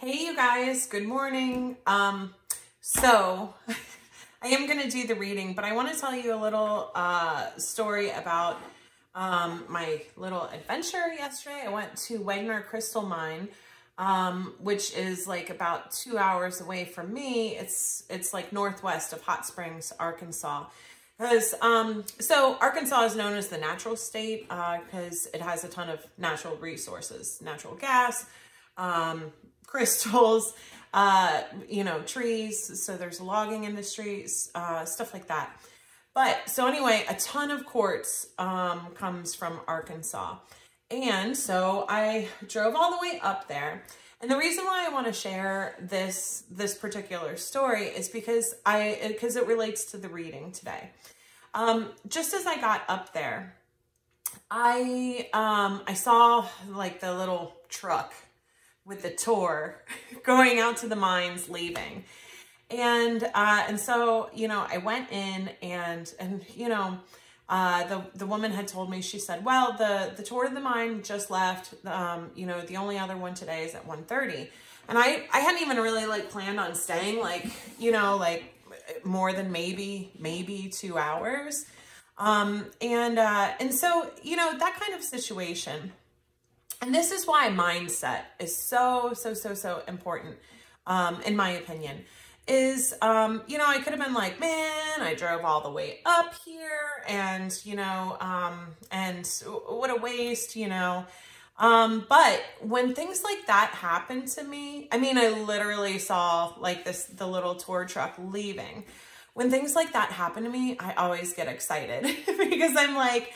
Hey you guys, good morning. So I am going to do the reading, but I want to tell you a little story about my little adventure yesterday. I went to Wagner Crystal Mine, which is like about 2 hours away from me. It's like northwest of Hot Springs, Arkansas. Because so Arkansas is known as the natural state because it has a ton of natural resources, natural gas, crystals, trees. So there's logging industries, stuff like that. But so anyway, a ton of quartz comes from Arkansas. And so I drove all the way up there. And the reason why I want to share this particular story is because it relates to the reading today. Just as I got up there, I saw like the little truck with the tour going out to the mines, leaving. And so, I went in and the woman had told me, she said, well, the tour of the mine just left. The only other one today is at 1:30. And I hadn't even really planned on staying more than maybe 2 hours. And so, that kind of situation. And this is why mindset is so important, in my opinion, is, I could have been like, man, I drove all the way up here and, and what a waste, but when things like that happen to me, I mean, I literally saw the little tour truck leaving. When things like that happen to me, I always get excited because I'm like,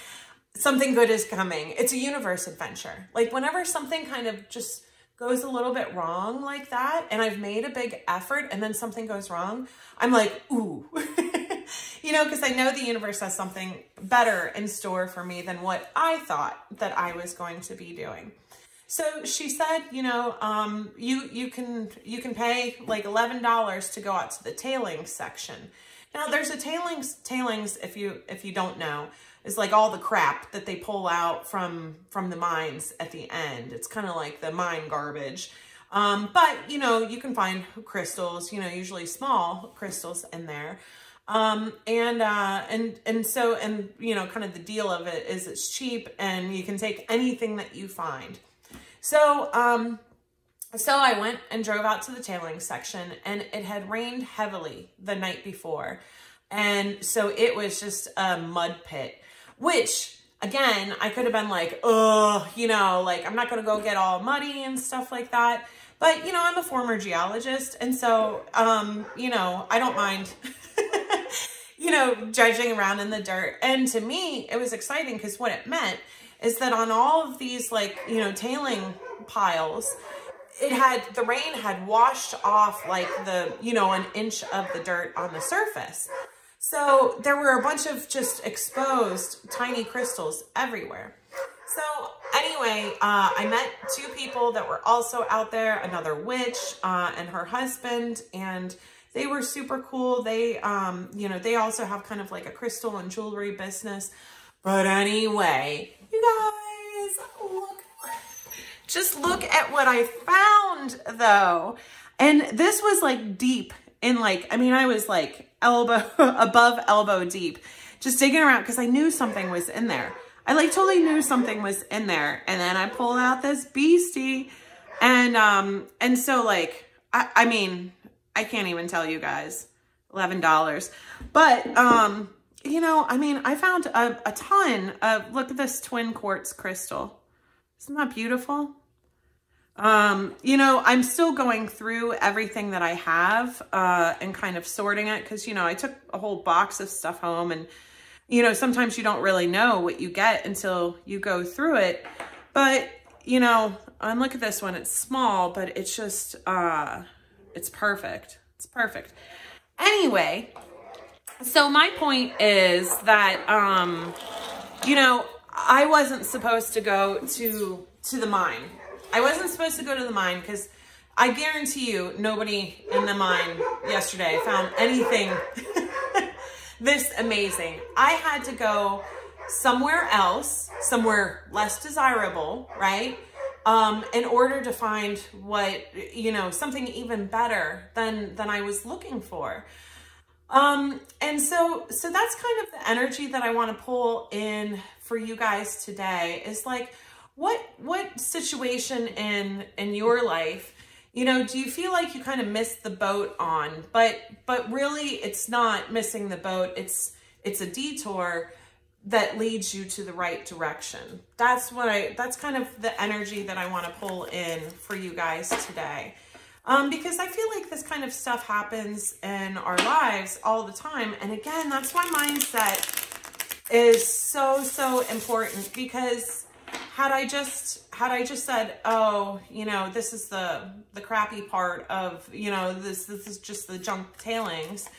something good is coming. It's a universe adventure. Like whenever something kind of just goes a little bit wrong like that, and I've made a big effort and then something goes wrong, I'm like, ooh, because I know the universe has something better in store for me than what I thought that I was going to be doing. So she said, you can pay like $11 to go out to the tailings section. Now there's a tailings, if you don't know, is like all the crap that they pull out from the mines at the end. It's kind of like the mine garbage. But you can find crystals, usually small crystals in there. So kind of the deal of it is it's cheap and you can take anything that you find. So I went and drove out to the tailings section, and it had rained heavily the night before. And so it was just a mud pit, which again, I could have been like, oh, I'm not going to go get all muddy and stuff like that. But, I'm a former geologist. And so, I don't mind, dredging around in the dirt. And to me, it was exciting because what it meant is that on all of these tailing piles, the rain had washed off an inch of the dirt on the surface. So there were a bunch of just exposed tiny crystals everywhere. So anyway, I met two people that were also out there, another witch and her husband, and they were super cool. They, they also have kind of like a crystal and jewelry business. But anyway, you guys, just look at what I found though. And this was like deep in I was like above elbow deep, just digging around because I knew something was in there. I totally knew something was in there. And then I pulled out this beastie and so I mean, I can't even tell you guys, $11. But, I mean, I found a ton of, look at this twin quartz crystal. Isn't that beautiful? I'm still going through everything that I have, and kind of sorting it. Cause I took a whole box of stuff home and, sometimes you don't really know what you get until you go through it. But, and look at this one, it's small, but it's just, it's perfect. It's perfect. Anyway, so my point is that, I wasn't supposed to go to the mine. I wasn't supposed to go to the mine because I guarantee you nobody in the mine yesterday found anything this amazing. I had to go somewhere else, somewhere less desirable, right? in order to find what, you know, something even better than I was looking for. And so that's kind of the energy that I want to pull in for you guys today, is like, what situation in your life, you know, do you feel like you kind of missed the boat on, but really it's not missing the boat. It's a detour that leads you to the right direction. That's kind of the energy that I want to pull in for you guys today. Because I feel like this kind of stuff happens in our lives all the time. And again, that's why mindset is so important, because had I just said, oh, you know, this is the crappy part of, you know, this is just the junk tailings,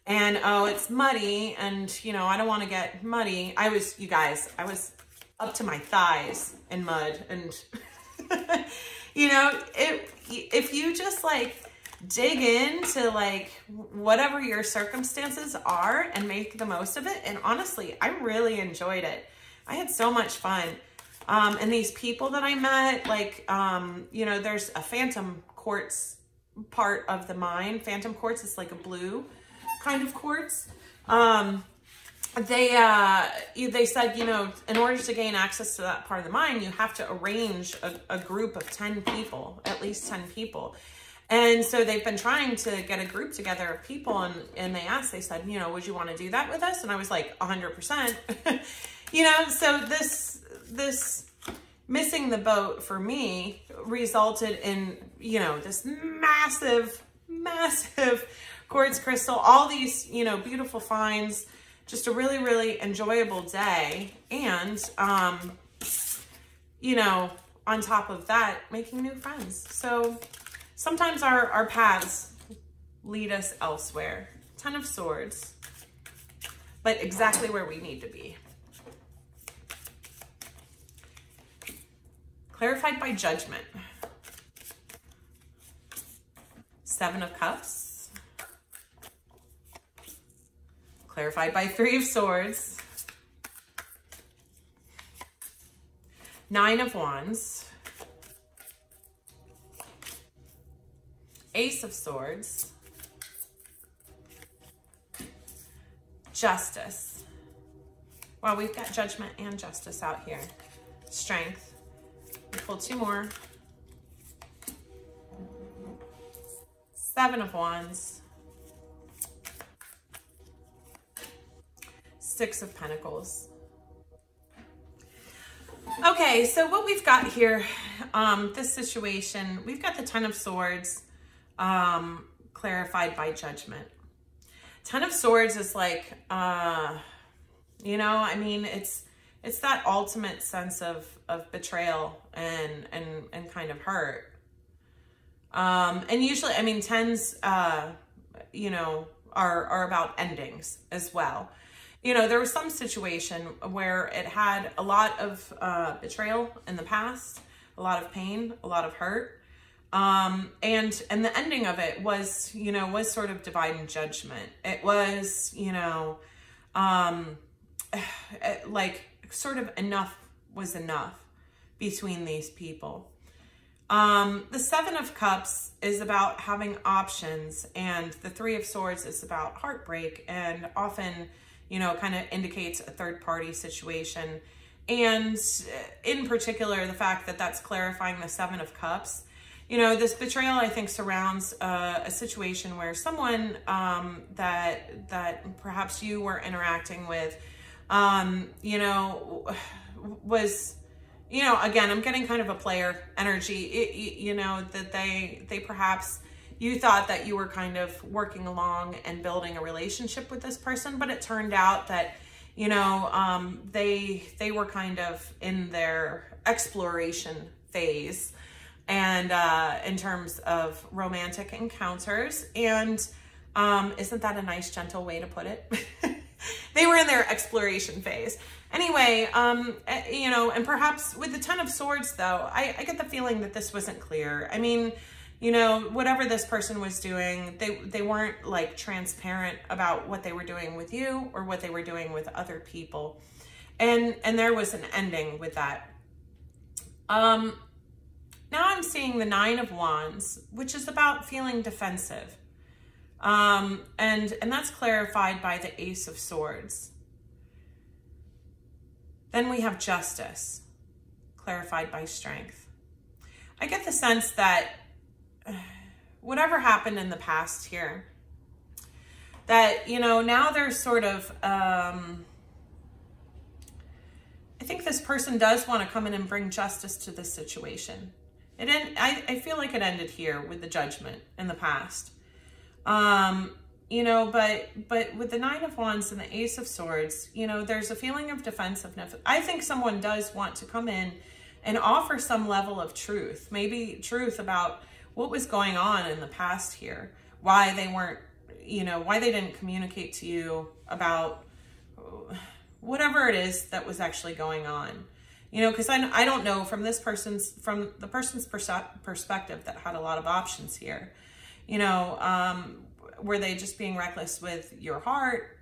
and oh, it's muddy, and, you know, I don't want to get muddy. You guys, I was up to my thighs in mud, and you know, if you just like dig into like whatever your circumstances are and make the most of it. And honestly, I really enjoyed it. I had so much fun. And these people that I met, like, you know, there's a phantom quartz part of the mine. Phantom quartz is like a blue kind of quartz. They said, you know, in order to gain access to that part of the mine, you have to arrange a group of 10 people, at least 10 people. And so they've been trying to get a group together of people, and they said, you know, would you want to do that with us? And I was like, 100%. You know, so this missing the boat for me resulted in, you know, this massive quartz crystal, all these, you know, beautiful finds, just a really, really enjoyable day. And, you know, on top of that, making new friends. So sometimes our paths lead us elsewhere. 10 of Swords, but exactly where we need to be. Clarified by Judgment. 7 of Cups. Clarified by 3 of Swords. 9 of Wands. Ace of Swords. Justice. Wow, we've got Judgment and Justice out here. Strength. We pull 2 more. 7 of Wands. 6 of Pentacles. Okay, so what we've got here, this situation, we've got the 10 of Swords, clarified by Judgment. 10 of Swords is like, you know, I mean, it's that ultimate sense of betrayal and kind of hurt. And usually, I mean, 10s, you know, are about endings as well. You know, there was some situation where it had a lot of betrayal in the past, a lot of pain, a lot of hurt. And the ending of it was, you know, was sort of divine judgment. It was, you know, like sort of enough was enough between these people. The 7 of Cups is about having options, and the 3 of Swords is about heartbreak, and often, you know, kind of indicates a third party situation. And in particular, the fact that that's clarifying the 7 of Cups. You know, this betrayal, I think, surrounds a situation where someone that perhaps you were interacting with, you know, was, you know, again, I'm getting kind of a player energy, you know, that they perhaps, you thought that you were kind of working along and building a relationship with this person, but it turned out that, you know, they were kind of in their exploration phase, and in terms of romantic encounters. And isn't that a nice, gentle way to put it? They were in their exploration phase. Anyway, you know, and perhaps with the 10 of Swords, though, I get the feeling that this wasn't clear. I mean, you know, whatever this person was doing, they weren't like transparent about what they were doing with you or what they were doing with other people. And there was an ending with that. Now I'm seeing the Nine of Wands, which is about feeling defensive. And that's clarified by the Ace of Swords. Then we have Justice, clarified by Strength. I get the sense that whatever happened in the past here, that, you know, now there's sort of, I think this person does want to come in and bring justice to this situation. I feel like it ended here with the Judgment in the past. You know, but with the Nine of Wands and the Ace of Swords, you know, there's a feeling of defensiveness. I think someone does want to come in and offer some level of truth, maybe truth about what was going on in the past here, why they weren't, you know, why they didn't communicate to you about whatever it is that was actually going on. You know, because I don't know from the person's perspective that had a lot of options here. You know, were they just being reckless with your heart?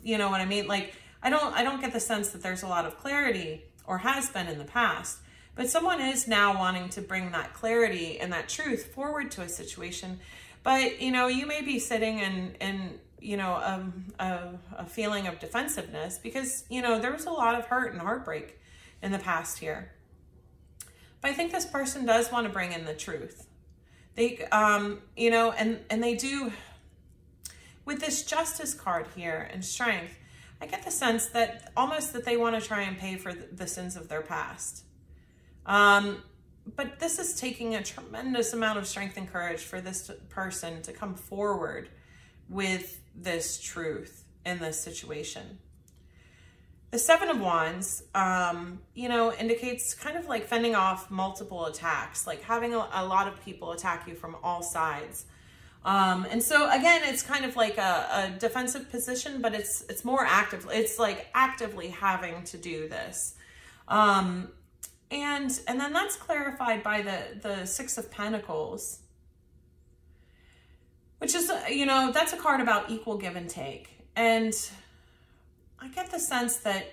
You know what I mean? Like, I don't get the sense that there's a lot of clarity, or has been in the past, but someone is now wanting to bring that clarity and that truth forward to a situation. But, you know, you may be sitting in you know, a feeling of defensiveness because, you know, there was a lot of hurt and heartbreak in the past here. But I think this person does want to bring in the truth. They, you know, and they do, with this Justice card here and Strength, I get the sense that almost that they want to try and pay for the sins of their past. But this is taking a tremendous amount of strength and courage for this person to come forward with this truth in this situation. The Seven of Wands, you know, indicates kind of like fending off multiple attacks, like having a lot of people attack you from all sides. And so again, it's kind of like a defensive position, but it's more active. It's like actively having to do this. And then that's clarified by the Six of Pentacles, which is, you know, that's a card about equal give and take. And I get the sense that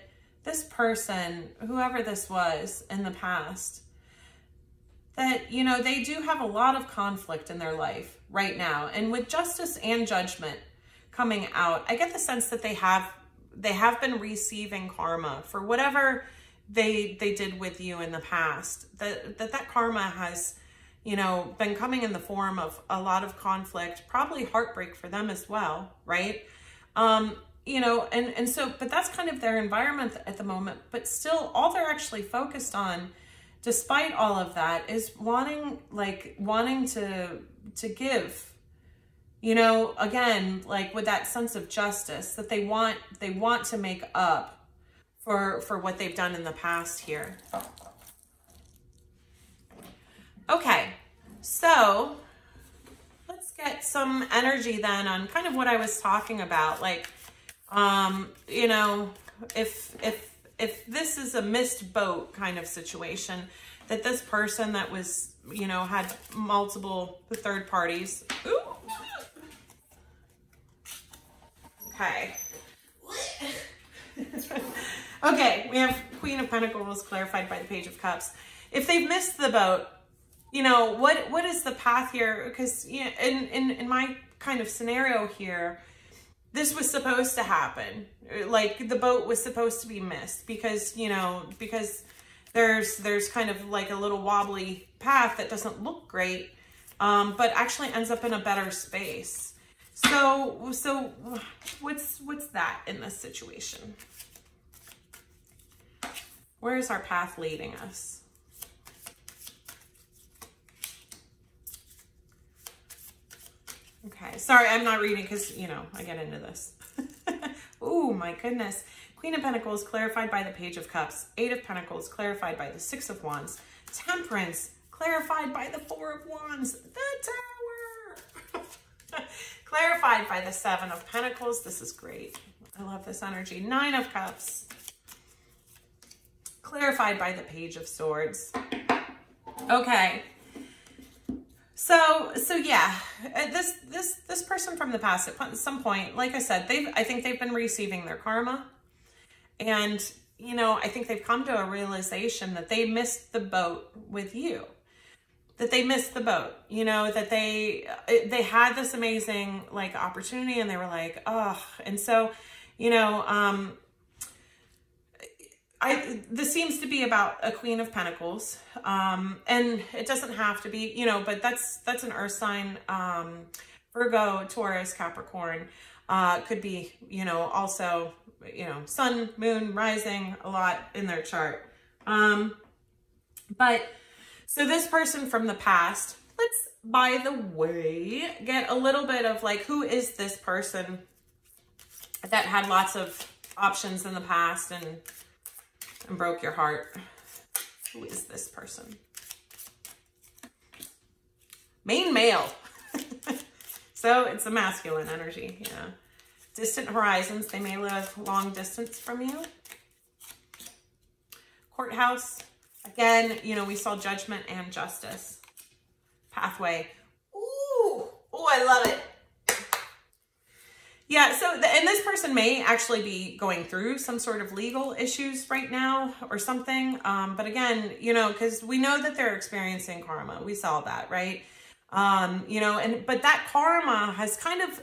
this person, whoever this was in the past, that, you know, they do have a lot of conflict in their life right now. And with Justice and Judgment coming out, I get the sense that they have been receiving karma for whatever they did with you in the past. That karma has, you know, been coming in the form of a lot of conflict, probably heartbreak for them as well, right? You know, and so, but that's kind of their environment at the moment. But still, all they're actually focused on, despite all of that, is wanting to give, you know, again, like with that sense of justice that they want to make up for what they've done in the past here. Okay, so let's get some energy then on kind of what I was talking about. Like, you know, if this is a missed boat kind of situation, that this person that was, you know, had multiple third parties. Ooh. Okay. Okay, we have Queen of Pentacles clarified by the Page of Cups. If they've missed the boat, you know, what is the path here? Because, you know, in my kind of scenario here, this was supposed to happen. Like, the boat was supposed to be missed because, you know, because there's kind of like a little wobbly path that doesn't look great, but actually ends up in a better space. So what's that in this situation? Where is our path leading us? Okay, sorry, I'm not reading because, you know, I get into this. Oh my goodness. Queen of Pentacles clarified by the Page of Cups. Eight of Pentacles clarified by the Six of Wands. Temperance clarified by the Four of Wands. The Tower clarified by the Seven of Pentacles. This is great. I love this energy. Nine of Cups clarified by the Page of Swords. Okay. So yeah, this person from the past at some point, like I said, I think they've been receiving their karma, and, you know, I think they've come to a realization that they missed the boat with you. that they missed the boat, you know, that they had this amazing like opportunity and they were like, oh, and so, you know, this seems to be about a Queen of Pentacles, and it doesn't have to be, you know, but that's an earth sign, Virgo, Taurus, Capricorn, could be, you know, also, you know, sun, moon, rising a lot in their chart. But so this person from the past, let's, by the way, get a little bit of like, who is this person that had lots of options in the past and broke your heart? Who is this person? Main male. So it's a masculine energy, yeah. Distant horizons, they may live long distance from you. Courthouse, again, you know, we saw judgment and justice. Pathway, ooh, I love it. Yeah, so, and this person may actually be going through some sort of legal issues right now or something. But again, you know, because we know that they're experiencing karma. We saw that, right? You know, but that karma has kind of,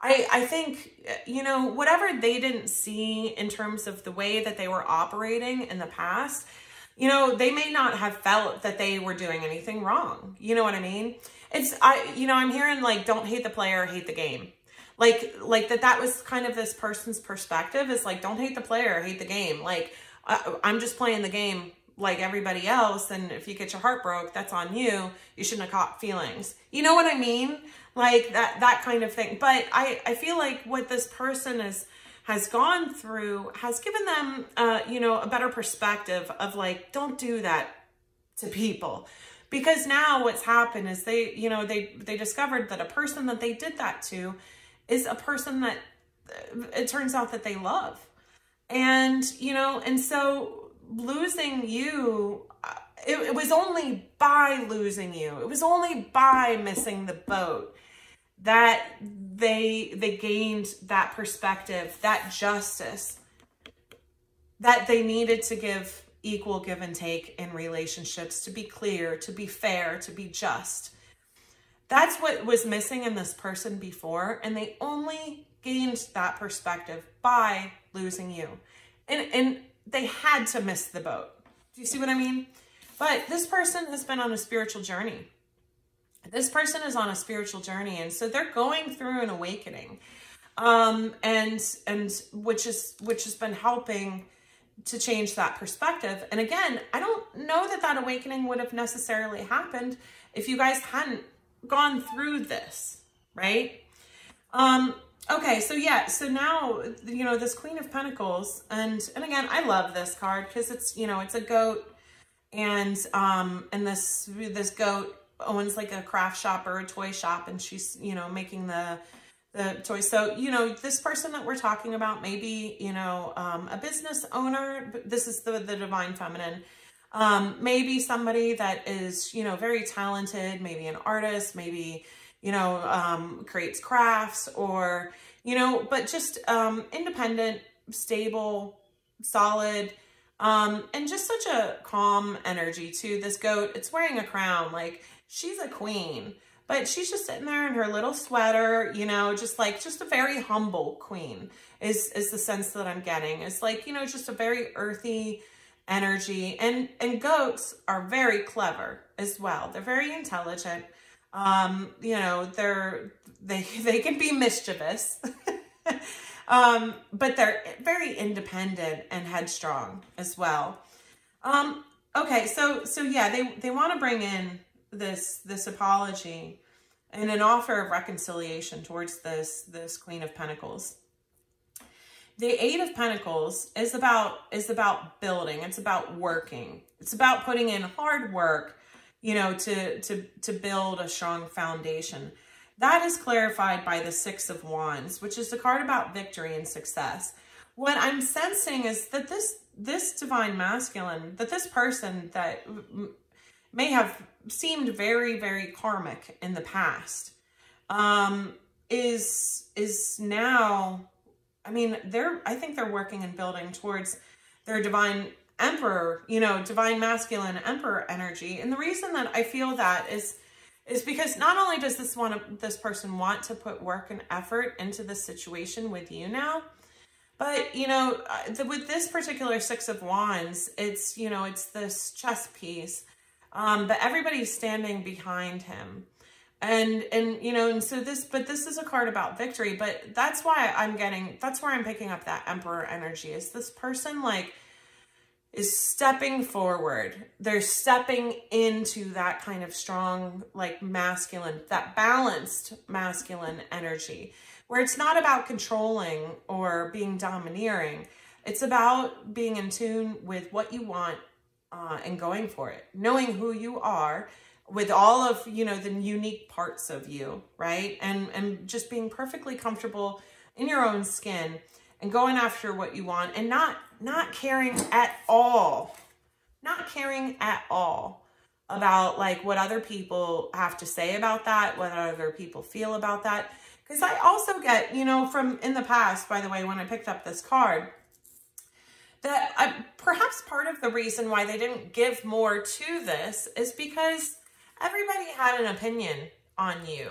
I think, you know, whatever they didn't see in terms of the way that they were operating in the past, you know, they may not have felt that they were doing anything wrong. You know what I mean? You know, I'm hearing like, don't hate the player, hate the game. Like that was kind of this person's perspective, is like, don't hate the player, hate the game. Like, I'm just playing the game like everybody else. And if you get your heart broke, that's on you. You shouldn't have caught feelings. You know what I mean? Like that kind of thing. But I feel like what this person has gone through has given them, you know, a better perspective of like, don't do that to people. Because now what's happened is they, you know, they discovered that a person that they did that to is a person that it turns out that they love. And, you know, and so losing you, it was only by losing you, it was only by missing the boat that they gained that perspective, that justice, that they needed to give equal give and take in relationships, to be clear, to be fair, to be just. That's what was missing in this person before, and they only gained that perspective by losing you. And they had to miss the boat. Do you see what I mean? But this person has been on a spiritual journey. This person is on a spiritual journey, and so they're going through an awakening, and which has been helping to change that perspective. And again, I don't know that awakening would have necessarily happened if you guys hadn't gone through this, right? Okay, so yeah, so now, you know, this Queen of Pentacles, and again, I love this card because it's, you know, it's a goat, and this goat owns like a craft shop or a toy shop, and she's, you know, making the toys. So, you know, this person that we're talking about, maybe, you know, a business owner, but this is the Divine Feminine. Maybe somebody that is, you know, very talented, maybe an artist, maybe, you know, creates crafts, or, you know, but just independent, stable, solid, and just such a calm energy too. This goat, it's wearing a crown, like she's a queen, but she's just sitting there in her little sweater, you know, just a very humble queen is the sense that I'm getting. It's like, you know, just a very earthy energy, and goats are very clever as well. They're very intelligent. You know, they can be mischievous, but they're very independent and headstrong as well. Okay, so yeah, they want to bring in this apology and an offer of reconciliation towards this Queen of Pentacles. The Eight of Pentacles is about building. It's about working. It's about putting in hard work, you know, to build a strong foundation. That is clarified by the Six of Wands, which is the card about victory and success. What I'm sensing is that this divine masculine, that this person that may have seemed very, very karmic in the past, is now, I mean, I think they're working and building towards their divine Emperor, you know, divine masculine Emperor energy. And the reason that I feel that is because not only does this person want to put work and effort into this situation with you now, but, you know, with this particular Six of Wands, it's, you know, it's this chess piece, but everybody's standing behind him. And, you know, and so this is a card about victory, but that's why that's where I'm picking up that Emperor energy, is this person like is stepping forward. They're stepping into that kind of strong, like masculine, that balanced masculine energy, where it's not about controlling or being domineering. It's about being in tune with what you want and going for it, knowing who you are with all of, you know, the unique parts of you, right? And just being perfectly comfortable in your own skin and going after what you want, and not caring at all, about like what other people have to say about that, what other people feel about that. Because I also get, you know, from in the past, by the way, when I picked up this card, that perhaps part of the reason why they didn't give more to this is because everybody had an opinion on you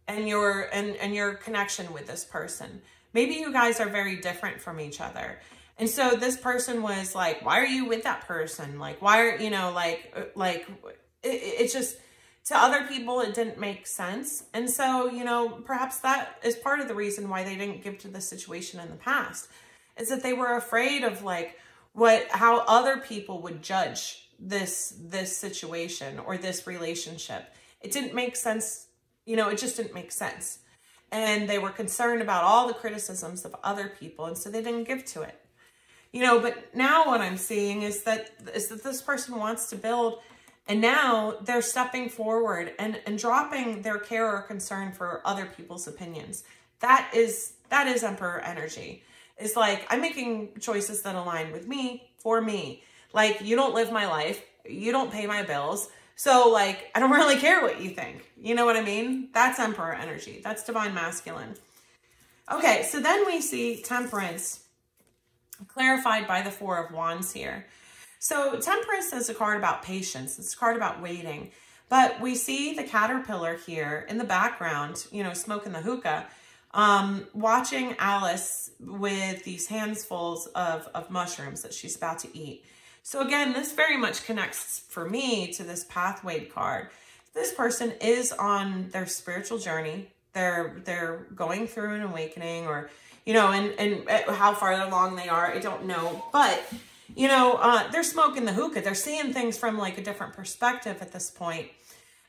and your connection with this person. Maybe you guys are very different from each other. And so this person was like, why are you with that person? Like, why are, you know, like it just, to other people, it didn't make sense. And so, you know, perhaps that is part of the reason why they didn't give to the situation in the past, is that they were afraid of like how other people would judge this situation or this relationship. It didn't make sense. You know, it just didn't make sense. And they were concerned about all the criticisms of other people. And so they didn't give to it, you know. But now what I'm seeing is that this person wants to build, and now they're stepping forward and dropping their care or concern for other people's opinions. That is Emperor energy. It's like, I'm making choices that align with me, for me. Like, you don't live my life. You don't pay my bills. So like, I don't really care what you think. You know what I mean? That's Emperor energy. That's divine masculine. Okay, so then we see Temperance clarified by the Four of Wands here. So Temperance is a card about patience. It's a card about waiting. But we see the caterpillar here in the background, you know, smoking the hookah, watching Alice with these handfuls of mushrooms that she's about to eat. So again, this very much connects for me to this pathway card. This person is on their spiritual journey. They're going through an awakening, or, you know, and how far along they are, I don't know. But, you know, they're smoking the hookah. They're seeing things from like a different perspective at this point.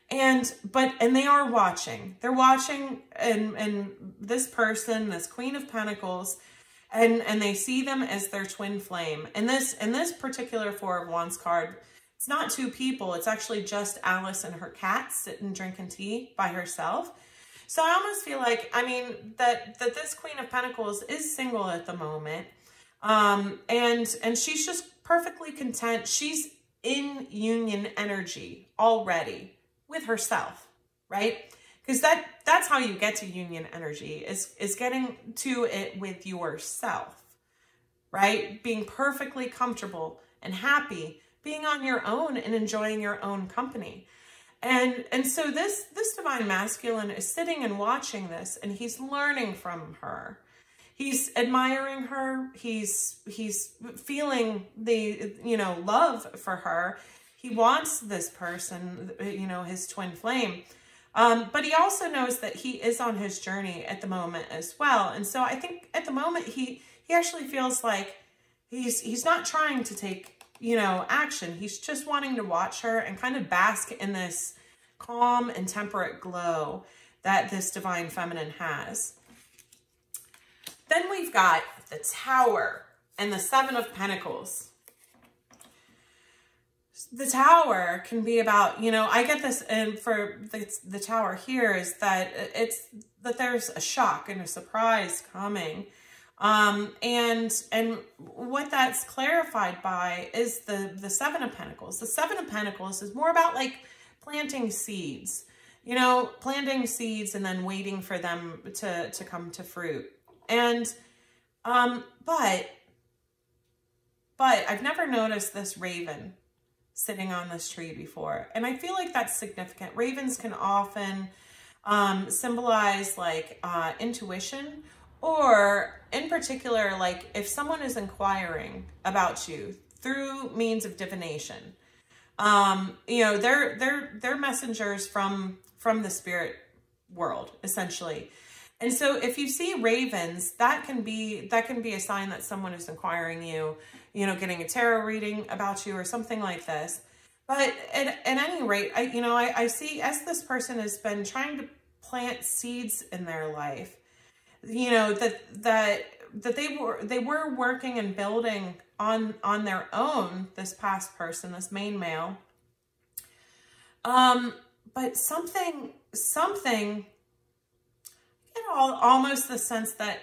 And they are watching. They're watching, and this person, this Queen of Pentacles, and they see them as their twin flame. And this particular Four of Wands card, it's not two people. It's actually just Alice and her cat sitting drinking tea by herself. So I almost feel like, I mean, that this Queen of Pentacles is single at the moment. And she's just perfectly content. She's in union energy already with herself, right? Because that's how you get to union energy, is getting to it with yourself, right? Being perfectly comfortable and happy, being on your own and enjoying your own company. And so this divine masculine is sitting and watching this, and he's learning from her. He's admiring her. He's feeling the, you know, love for her. He wants this person, you know, his twin flame. But he also knows that he is on his journey at the moment as well. And so I think at the moment he actually feels like he's not trying to take, you know, action. He's just wanting to watch her and kind of bask in this calm and temperate glow that this divine feminine has. Then we've got the Tower and the Seven of Pentacles. The Tower can be about, you know, I get this, and for the Tower here is that there's a shock and a surprise coming. And what that's clarified by is the Seven of Pentacles. The Seven of Pentacles is more about like planting seeds, you know, planting seeds and then waiting for them to come to fruit. And, but but I've never noticed this raven sitting on this tree before. And I feel like that's significant. Ravens can often symbolize like intuition, or in particular, like if someone is inquiring about you through means of divination, you know, they're messengers from the spirit world, essentially. And so if you see ravens, that can be a sign that someone is inquiring you, you know, getting a tarot reading about you or something like this. But at any rate, I see, as this person has been trying to plant seeds in their life, you know, that they were working and building on their own, this past person, this main male. But something, you know, almost the sense that,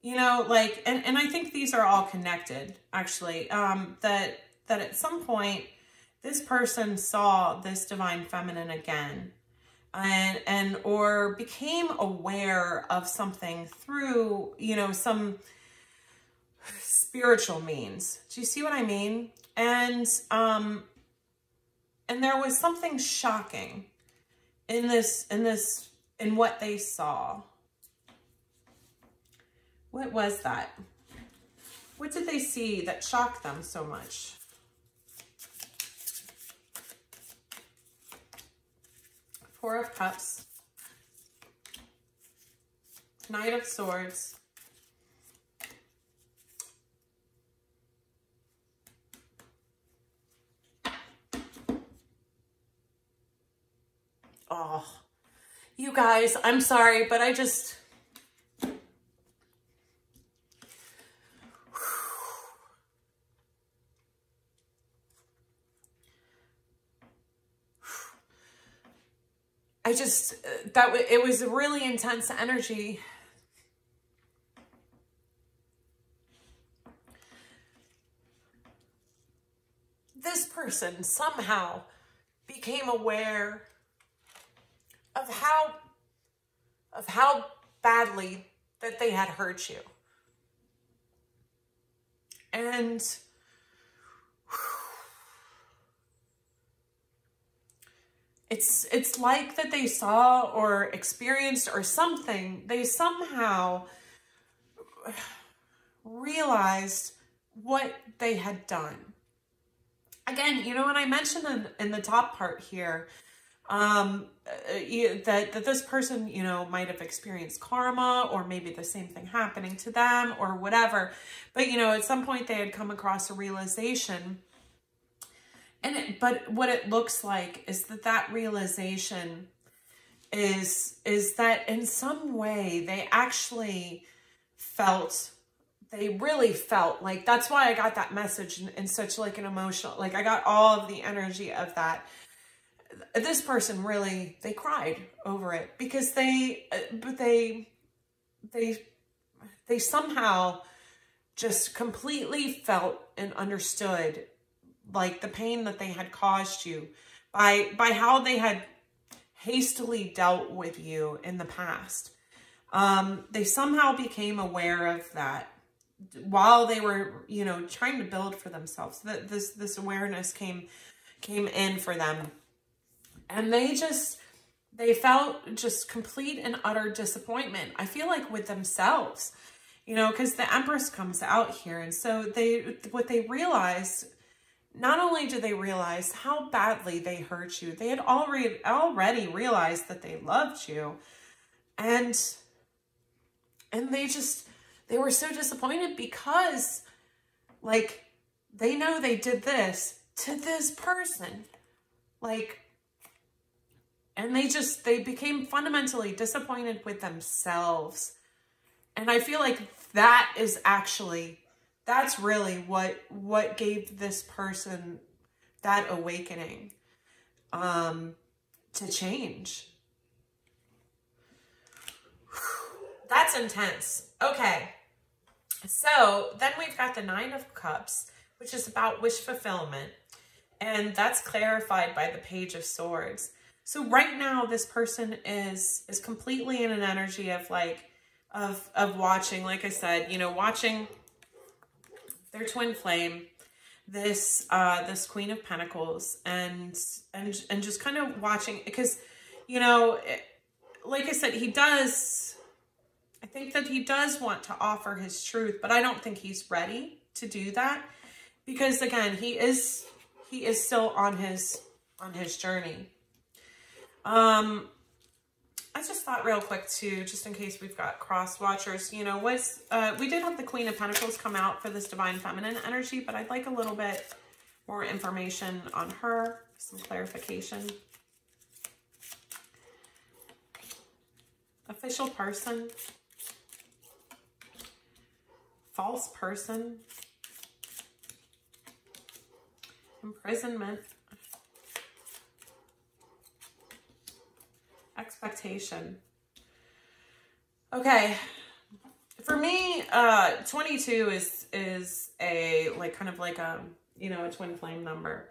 you know, like, and I think these are all connected, actually, that at some point this person saw this divine feminine again, or became aware of something through, you know, some spiritual means. Do you see what I mean? And there was something shocking in what they saw. What was that? What did they see that shocked them so much? Four of Cups, Knight of Swords, oh, you guys, I'm sorry, but I just, it was a really intense energy. This person somehow became aware of how badly that they had hurt you. And it's like that they saw or experienced or something. They somehow realized what they had done. Again, you know, when I mentioned in the top part here, that this person, you know, might have experienced karma, or maybe the same thing happening to them or whatever. But, you know, at some point they had come across a realization. But what it looks like is that realization is that in some way they actually really felt like, that's why I got that message in such like an emotional, like I got all of the energy of that. This person really, they cried over it because they somehow just completely felt and understood like the pain that they had caused you by how they had hastily dealt with you in the past. They somehow became aware of that while they were, you know, trying to build for themselves. That this awareness came in for them. And they felt just complete and utter disappointment. I feel like with themselves, you know, because the Empress comes out here. And so what they realized, not only did they realize how badly they hurt you, they had already realized that they loved you. And they were so disappointed because, like, they know they did this to this person. Like, and they became fundamentally disappointed with themselves. And I feel like that's really what gave this person that awakening, to change. That's intense. Okay. So then we've got the Nine of Cups, which is about wish fulfillment. And that's clarified by the Page of Swords. So right now, this person is completely in an energy of like, of watching, like I said, you know, watching their twin flame this this Queen of Pentacles, and just kind of watching, because, you know, like I said, I think that he does want to offer his truth, but I don't think he's ready to do that, because again, he is still on his journey. I just thought real quick too, just in case we've got cross watchers, you know, we did have the Queen of Pentacles come out for this Divine Feminine energy, but I'd like a little bit more information on her, some clarification. Official person. False person. Imprisonment. Expectation. Okay. For me, 22 is a, like, kind of like a, you know, a twin flame number.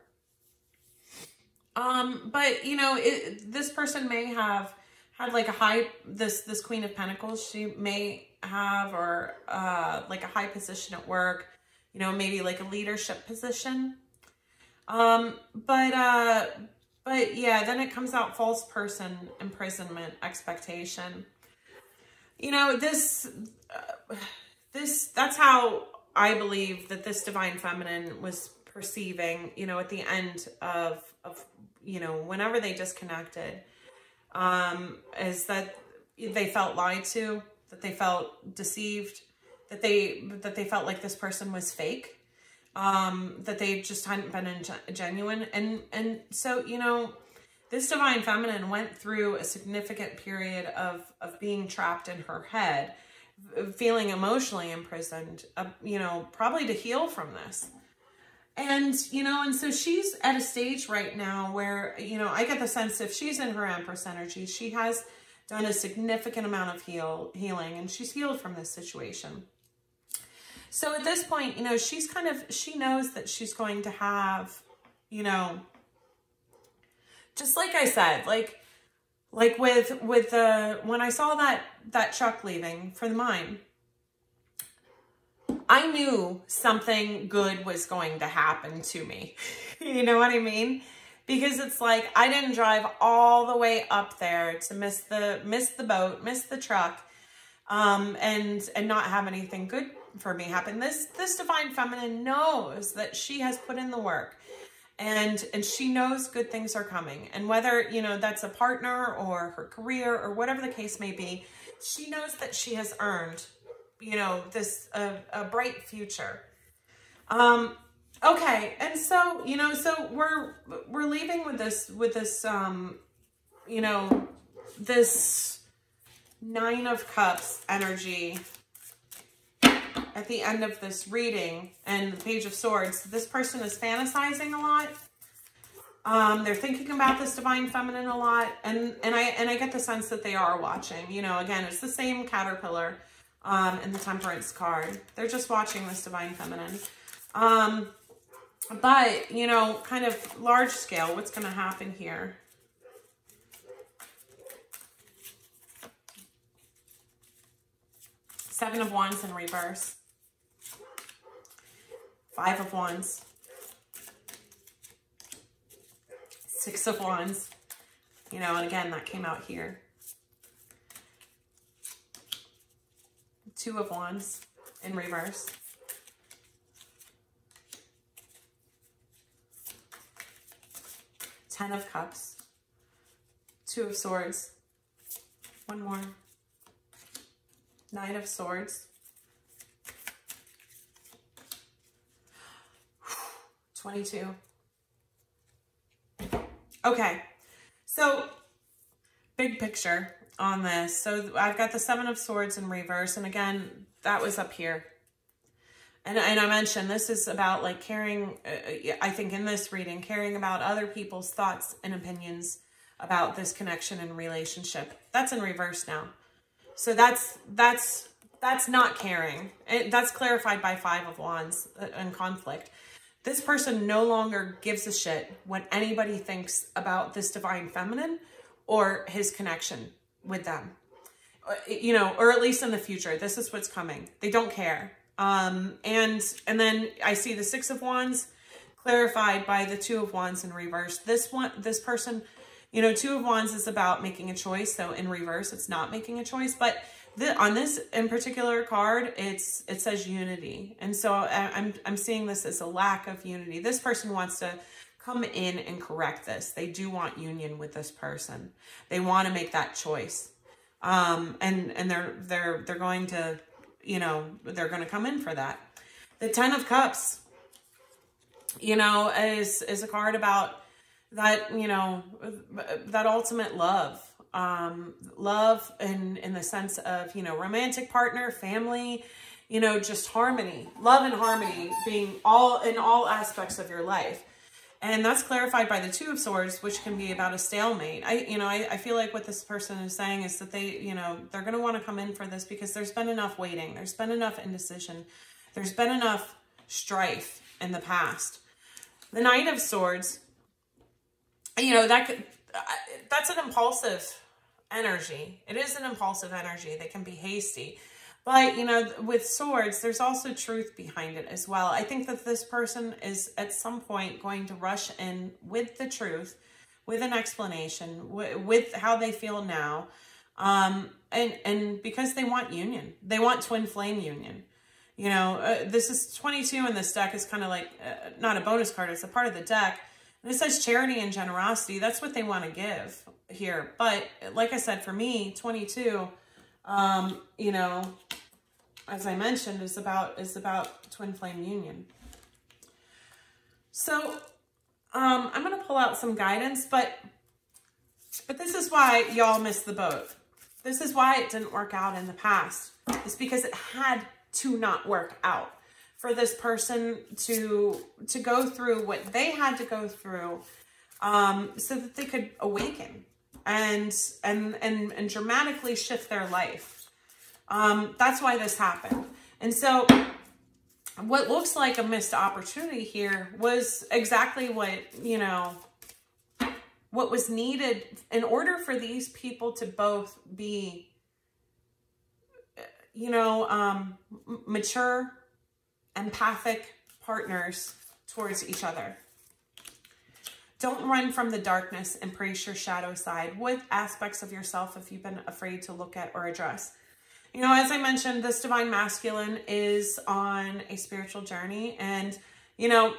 But, you know, this person may have had like a high, this Queen of Pentacles, she may have, or, like a high position at work, you know, maybe like a leadership position. But yeah, then it comes out false person, imprisonment, expectation. You know, that's how I believe that this Divine Feminine was perceiving, you know, at the end of, you know, whenever they disconnected, is that they felt lied to, that they felt deceived, that they felt like this person was fake. That they just hadn't been genuine. And so, you know, this Divine Feminine went through a significant period of being trapped in her head, feeling emotionally imprisoned, you know, probably to heal from this. And, you know, and so she's at a stage right now where, you know, I get the sense if she's in her Empress energy, she has done a significant amount of healing, and she's healed from this situation. So at this point, you know, she knows that she's going to have, you know, just like I said, like with when I saw that truck leaving for the mine, I knew something good was going to happen to me. You know what I mean? Because it's like, I didn't drive all the way up there to miss the boat, miss the truck, and not have anything good for me happen. This Divine Feminine knows that she has put in the work, and she knows good things are coming. And whether, you know, that's a partner or her career or whatever the case may be, she knows that she has earned, you know, this a bright future. Okay, and so, you know, so we're leaving with this you know, this Nine of Cups energy at the end of this reading, and the Page of Swords. This person is fantasizing a lot. They're thinking about this Divine Feminine a lot, and I get the sense that they are watching. You know, again, it's the same caterpillar in the Temperance card. They're just watching this Divine Feminine. But, you know, kind of large scale, what's going to happen here? Seven of Wands in reverse. Five of Wands. Six of Wands. You know, and again, that came out here. Two of Wands in reverse. Ten of Cups. Two of Swords. One more. Nine of Swords. 22. Okay, so big picture on this. So I've got the Seven of Swords in reverse, and again, that was up here. And I mentioned this is about like caring, I think in this reading, caring about other people's thoughts and opinions about this connection and relationship. That's in reverse now. So that's not caring. That's clarified by Five of Wands and conflict. This person no longer gives a shit what anybody thinks about this Divine Feminine or his connection with them. You know, or at least in the future, this is what's coming. They don't care. And then I see the Six of Wands. clarified by the Two of Wands in reverse. This person, you know, Two of Wands is about making a choice. So in reverse, it's not making a choice. But on this in particular card, it says unity. And so I'm seeing this as a lack of unity. This person wants to come in and correct this. They do want union with this person. They want to make that choice. And they're going to, you know, they're going to come in for that. The Ten of Cups, you know, is a card about that, you know, that ultimate love. Love in the sense of, you know, romantic partner, family, you know, just harmony. Love and harmony being in all aspects of your life. And that's clarified by the Two of Swords, which can be about a stalemate. I feel like what this person is saying is that they, you know, they're going to want to come in for this because there's been enough waiting. There's been enough indecision. There's been enough strife in the past. The Knight of Swords, you know, that's an impulsive energy. It is an impulsive energy. They can be hasty. But, you know, with swords, there's also truth behind it as well. I think that this person is at some point going to rush in with the truth, with an explanation, with how they feel now. And because they want union. They want twin flame union. You know, this is 22 in this deck is kind of like, not a bonus card, it's a part of the deck. And it says charity and generosity. That's what they want to give here. But like I said, for me, 22, you know, as I mentioned, is about twin flame union. So, I'm going to pull out some guidance, but this is why y'all missed the boat. This is why it didn't work out in the past. It's because it had to not work out for this person to go through what they had to go through, so that they could awaken and dramatically shift their life. That's why this happened. And so what looks like a missed opportunity here was exactly what, you know, what was needed in order for these people to both be, you know, mature, empathic partners towards each other. Don't run from the darkness. Embrace your shadow side with aspects of yourself if you've been afraid to look at or address. You know, as I mentioned, this divine masculine is on a spiritual journey. And, you know,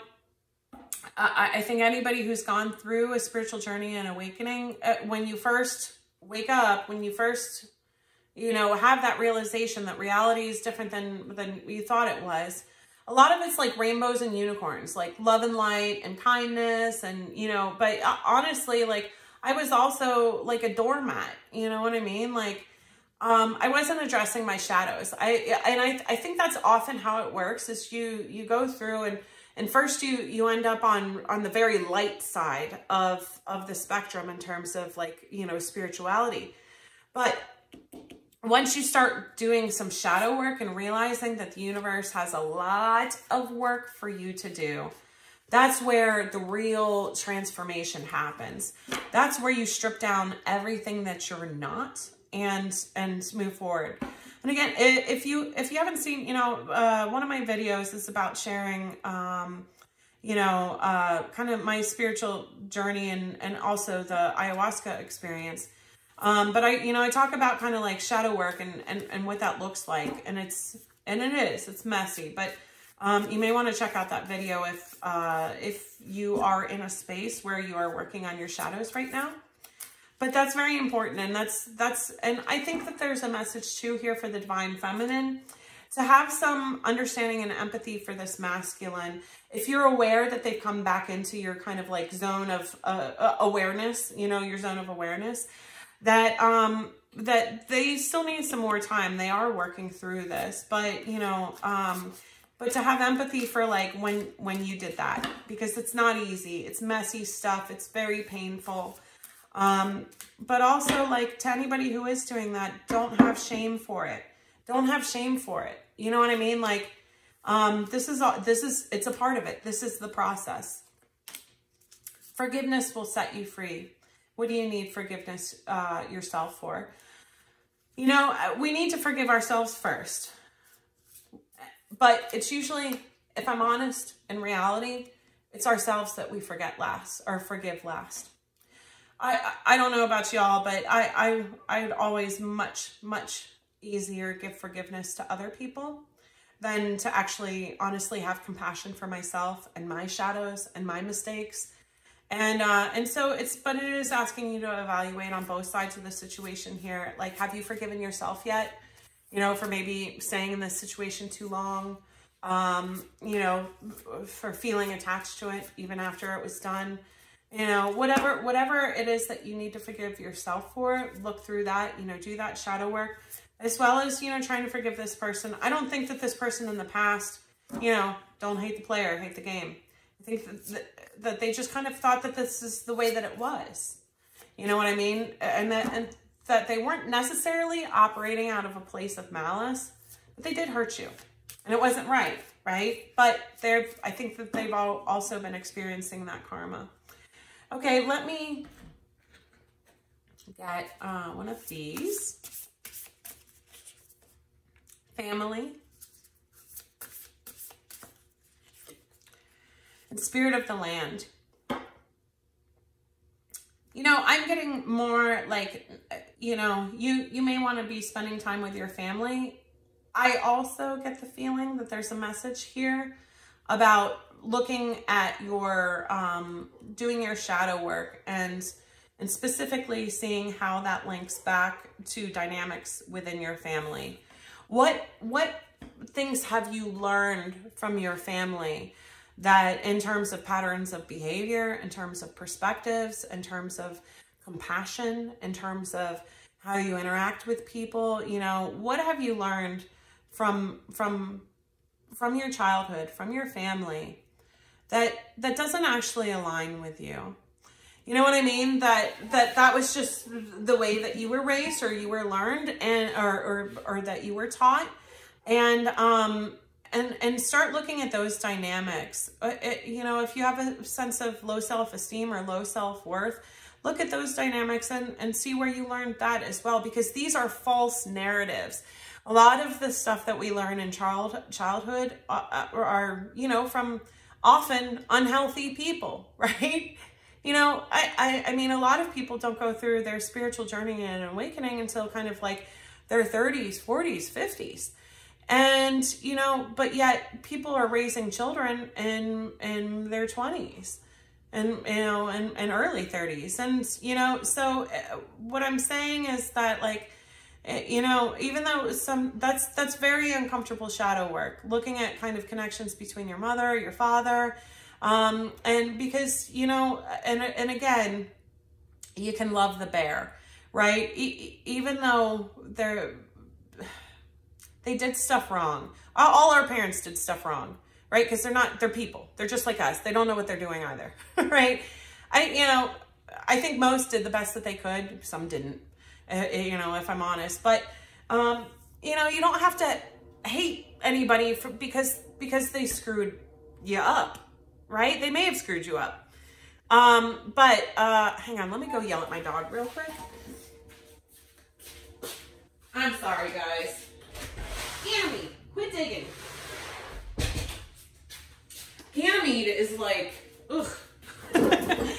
I think anybody who's gone through a spiritual journey and awakening, when you first wake up, when you first, you know, have that realization that reality is different than you thought it was, a lot of it's like rainbows and unicorns, like love and light and kindness and, you know, but honestly, like I was also like a doormat, you know what I mean? Like, I wasn't addressing my shadows. I think that's often how it works is you go through and first you end up on the very light side of the spectrum in terms of like, you know, spirituality. But once you start doing some shadow work and realizing that the universe has a lot of work for you to do, that's where the real transformation happens. That's where you strip down everything that you're not and move forward. And again, if you haven't seen, you know, one of my videos is about sharing, you know, kind of my spiritual journey and also the ayahuasca experience. But I talk about kind of like shadow work and what that looks like. And it's messy, but, you may want to check out that video if you are in a space where you are working on your shadows right now. But that's very important. And and I think that there's a message too here for the divine feminine to have some understanding and empathy for this masculine. If you're aware that they've come back into your kind of like zone of awareness, you know, your zone of awareness, that they still need some more time. They are working through this, but you know, but to have empathy for like when you did that, because it's not easy. It's messy stuff. It's very painful. But also like to anybody who is doing that, don't have shame for it. Don't have shame for it. You know what I mean? Like, it's a part of it. This is the process. Forgiveness will set you free. What do you need forgiveness, yourself for? You know, we need to forgive ourselves first, but it's usually, if I'm honest, in reality, It's ourselves that we forget last or forgive last. I don't know about y'all, but I'd always much easier give forgiveness to other people than to actually honestly have compassion for myself and my shadows and my mistakes. And so but it is asking you to evaluate on both sides of the situation here. Like, have you forgiven yourself yet? You know, for maybe staying in this situation too long, you know, for feeling attached to it even after it was done. You know, whatever it is that you need to forgive yourself for, look through that, you know, do that shadow work, as well as, you know, trying to forgive this person. I don't think that this person in the past, you know, don't hate the player, hate the game. I think that they just kind of thought that this is the way that it was. You know what I mean? And that they weren't necessarily operating out of a place of malice, but they did hurt you. And it wasn't right? But I think that they've also been experiencing that karma. Okay, let me get one of these. Family. And Spirit of the Land. You know, I'm getting more like, you know, you may want to be spending time with your family. I also get the feeling that there's a message here about looking at your, doing your shadow work and specifically seeing how that links back to dynamics within your family. What things have you learned from your family that in terms of patterns of behavior, in terms of perspectives, in terms of compassion, in terms of how you interact with people, you know, what have you learned from your childhood, from your family, that doesn't actually align with you? You know what I mean? That was just the way that you were raised or you were learned or that you were taught. And start looking at those dynamics. You know, if you have a sense of low self-esteem or low self-worth, look at those dynamics and see where you learned that as well, because these are false narratives. A lot of the stuff that we learn in childhood are, you know, from often unhealthy people, right? You know, I mean, a lot of people don't go through their spiritual journey and awakening until kind of like their 30s, 40s, 50s. And, you know, but yet people are raising children in their 20s and, you know, and early 30s. And, you know, so what I'm saying is that, like, you know, even though that's very uncomfortable shadow work, looking at kind of connections between your mother, your father, and because, you know, and again, you can love the bear, right? Even though they did stuff wrong. All our parents did stuff wrong, right? Because they're people. They're just like us. They don't know what they're doing either, right? I think most did the best that they could. Some didn't, you know, if I'm honest. But, you know, you don't have to hate anybody because they screwed you up, right? They may have screwed you up. But hang on, let me go yell at my dog real quick. I'm sorry, guys. Ganymede, quit digging. Ganymede is like, ugh. I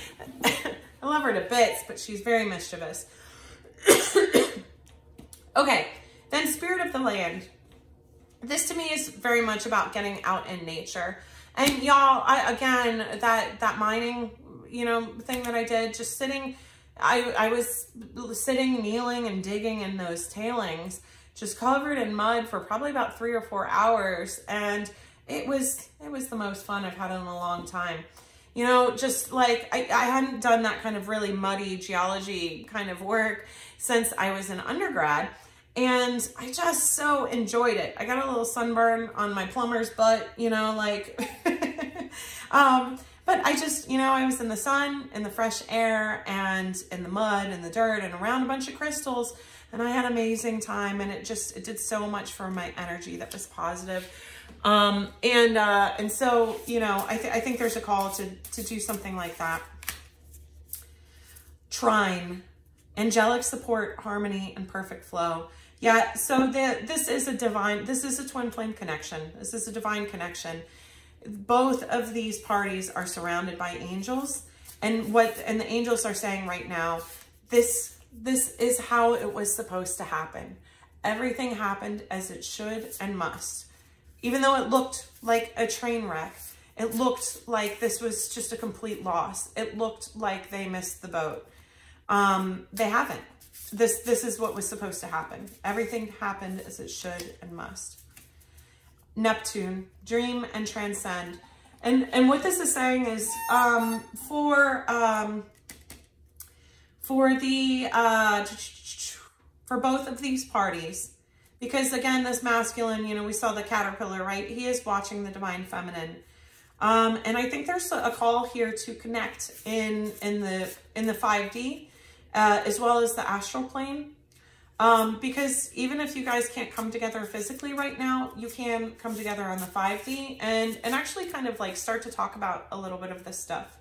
love her to bits, but she's very mischievous. Okay, then Spirit of the Land. This to me is very much about getting out in nature. And y'all, again, that mining, you know, thing that I did, just sitting, I was sitting, kneeling and digging in those tailings, just covered in mud for probably about 3 or 4 hours. And it was the most fun I've had in a long time. You know, just like, I hadn't done that kind of really muddy geology kind of work since I was in undergrad. And I just so enjoyed it. I got a little sunburn on my plumber's butt, you know, like, but I just, you know, I was in the sun, in the fresh air, and in the mud and the dirt and around a bunch of crystals. And I had an amazing time, and it did so much for my energy that was positive. And so, you know, I think there's a call to do something like that. Trine, angelic support, harmony, and perfect flow. Yeah, so this is a twin flame connection. This is a divine connection. both of these parties are surrounded by angels, and the angels are saying right now, this is how it was supposed to happen. Everything happened as it should and must. Even though it looked like a train wreck, it looked like this was just a complete loss. It looked like they missed the boat. They haven't. This is what was supposed to happen. Everything happened as it should and must. Neptune, dream and transcend. And what this is saying is for both of these parties, because again, this masculine, you know, we saw the caterpillar, right? He is watching the divine feminine. And I think there's a call here to connect in the 5D, as well as the astral plane. Because even if you guys can't come together physically right now, you can come together on the 5D and actually kind of like start to talk about a little bit of this stuff.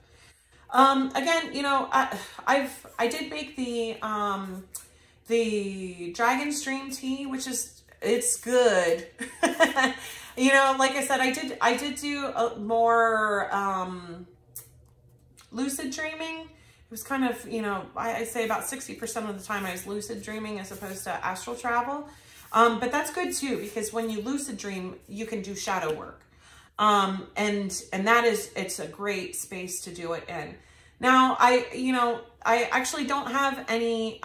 Again, you know, I did make the Dragon Stream tea, which is, it's good. You know, like I said, I did do a more, lucid dreaming. It was kind of, you know, I say about 60% of the time I was lucid dreaming as opposed to astral travel. But that's good too, because when you lucid dream, you can do shadow work. And that is, it's a great space to do it in. Now, I actually don't have any,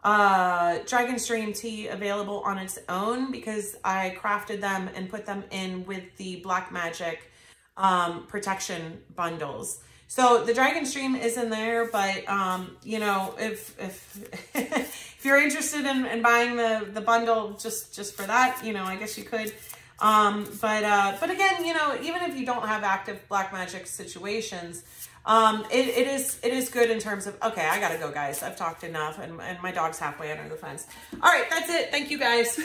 Dragon Stream tea available on its own because I crafted them and put them in with the Black Magic, protection bundles. So the Dragon Stream is in there, but, you know, if if you're interested in buying the bundle just for that, you know, I guess you could. But again, you know, even if you don't have active Black Magic situations, it is good in terms of, okay, I gotta go, guys. I've talked enough and my dog's halfway under the fence. All right, that's it. Thank you, guys.